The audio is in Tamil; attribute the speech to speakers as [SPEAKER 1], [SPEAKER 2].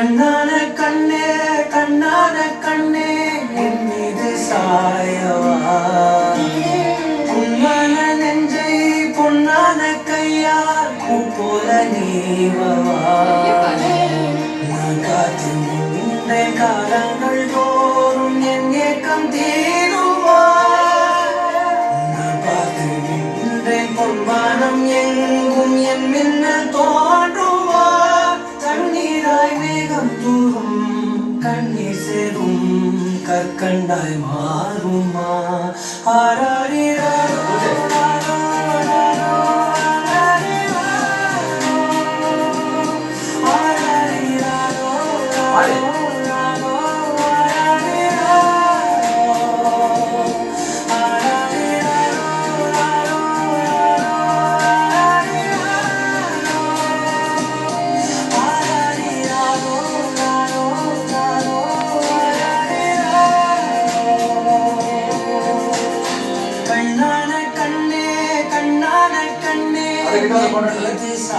[SPEAKER 1] கண்ணான கண்ணே கண்ணான கண்ணே என் மீது சாயவா பொன்னான நெஞ்சை பொன்னான கையால் பூ போல நீவவா நான் காத்து நின்ற காலங்கள் தோறும் என் ஏக்கம் தீருவா நான் பார்த்து நின்றேன் பொன்மானம் எங்கும் என் மின்னல் தோன்றுவா கண்ணீராய் மேகம் தூரும் கண்ணீர் சேரும் கற்கண்டாய் மாறுமா ஆராரிரோ கண்ணான கண்ணே கண்ணான கண்ணே